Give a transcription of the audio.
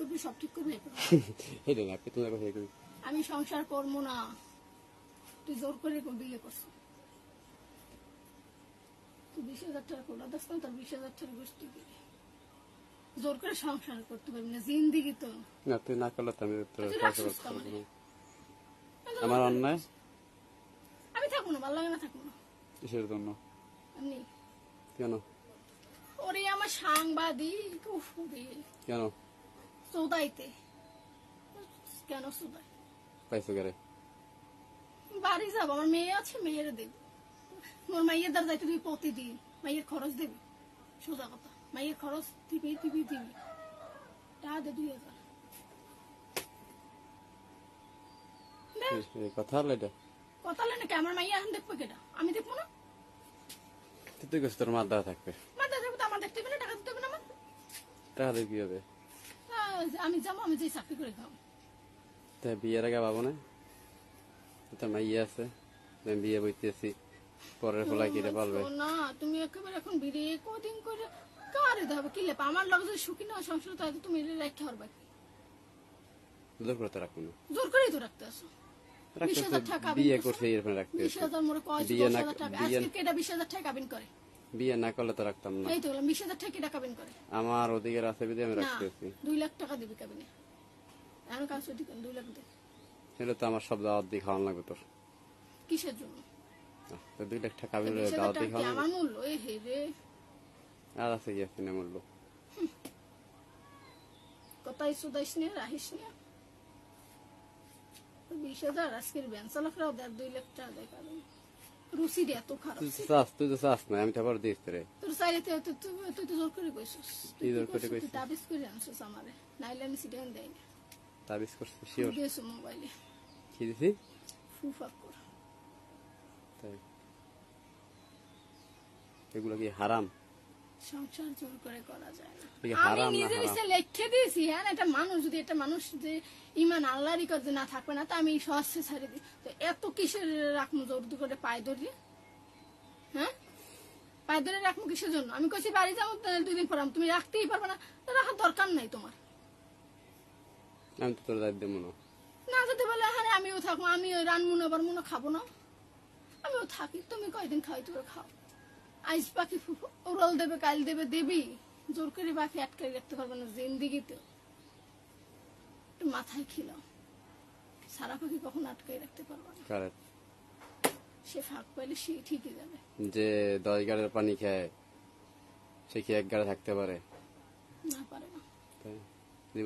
করবি, সব ঠিক করবি। এই দেন আপনি তোমার কথা কই আমি সংসার করবো না, তুই জোর করে বিয়ে করছিস। তুই 20,000 টাকা কোটা দাস না, তোর 20,000 টাকা গোষ্ঠী দিবি। জোর করে সংসার করতে পারবি না, জিন্দিগি তো। না তুই না করলে তো আমি তো তুই সংসার রাখছিস করতে পারবো আমারে। না। আমার অন্যায় আমি থাকবো না, ভালো লাগে না, থাকবো না কিসের জন্য এমনি। কেন ওরে আমার সাংবাদিক, উফ রে, কেন চোদাইতে। কেন চোদাই? পাইছো গেরে বাড়ি যাবো, আমার মেয়ে আছে, মেয়েরে দেখবো। মোর মাইয়ের দ্বার যাইতে তুই প্রতিদিন মাইয়ের খরচ দেবি, সোজা কথা। মাইয়ের খরচ দিবি দিবি দিবি, টাকা দে 2,000। এই কথা হলো এটা কথা হলে নাকি আমার মাইয়া এখন দেখবো কেটা? আমি দেখবো না? তুই গেছিস তোর মার দেওয়া থাকবে মাথা দেখবো তো, আমার দেখতে হবে না? টাকা দিতে হবে না আমার? টাকা দিয়ে কি হবে আমি যাবো, আমি যে চাকরি করে খাবো। তাই বিয়ের আগে পাবো না তোর মাইয়া আছে আমি বিয়ে বইতেছি পরের ফলা কিনে পারবে না, তুমি একেবারে এখন বিয়ে কদিন করে কারে দেবে কি লেপা? আমার লগে যদি সুখী না সংসার, তাহলে তুমি রেখে হরবা কি? জোর করতে রাখবো না জোর করেই তো রাখতে আসো। 20,000 টাকা বিয়ে করছে এরপরে রাখতে 20,000 মোরে কয়, বিয়ে না 10,000 টাকা। আজকে কেটা 20,000 টাকা কাবিন করে? বিয়ে না করলে তো রাখতাম না এই তো বললাম, 20,000 টাকা কেটা কাবিন করে? আমার অধিকার আছে বিধে আমি না, রাখতেছি 2 লাখ টাকা দিবি কাবিনে। এখন কাজ যদি 2 লাখ দে। সেটা তো আমার সব দাওয়াত দিয়ে খাওয়ান লাগবে তোর কিসের জন্য? তো 2 লাখ টাকা আমি 20,000 দাওয়াত টাকা দিয়ে কি খাওয়ান আমার মূল্য? এ হে রে, আর আছে কি আছে না মূল্য কথাই সুদাইস নিয়ে রাহিস নিয়ে। 20,000 আজকের ব্যান চালকরাও 2 লাখ টাকা দেয় কাবিন। রুচি রে এত খারাপ। তুই তো চাস না আমি তো আবার দিস রে তোর চাইলে তুই তো জোর করে কইছিস। কি জোর করে কইছিস? তুই তাবিজ করে আনছিস আমারে, নাইলে আমি সিটান দেই না। তাবিজ করছিস শিওর দিয়েছো মোবাইলে, কি দিছি ফুফাক কর। তাই এগুলো কি হারাম সংসার জোর করে করা যায় না। কি আমি হারাম না নিজে হারাম নিজে লিখে দিয়েছি। হ্যাঁ, একটা মানুষ যদি, একটা মানুষ যে ইমান আল্লাহরই কাছে না থাকবে না, তা আমি সহজে ছাড়ে দিই। তো এত কিসের রাখবো জোর করে পায়ে ধরিয়ে? হ্যাঁ, পায়ে ধরে রাখবো কিসের জন্য? আমি কইছি বাড়ি যাবো 2 দিন পর, তুমি রাখতেই পারবে না, তো রাখার দরকার নাই তোমার। আমি তো তোর দায়িত্ব দেবো না না যেতে বলে হ্যাঁ আমিও থাকবো, আমিও রানবো না, বারবো না, খাবো না, আমিও থাকি। তুমি কয়দিন খাই তোর খাও। আইস পাখি উড়াল দেবে, কাল দেবে, দেবী। জোর করে পাখি আটকে রাখতে পারবে না জিন্দিগিতে। একটু মাথায় খিলাও, সারা পাখি কখন আটকে রাখতে পারবে না। কারেক্ট সে ফাঁক পাইলে সে ঠিকই যাবে। যে 10 গাড়ির পানি খায় সে কি 1 গাড়ি থাকতে পারে না পারে না। তাই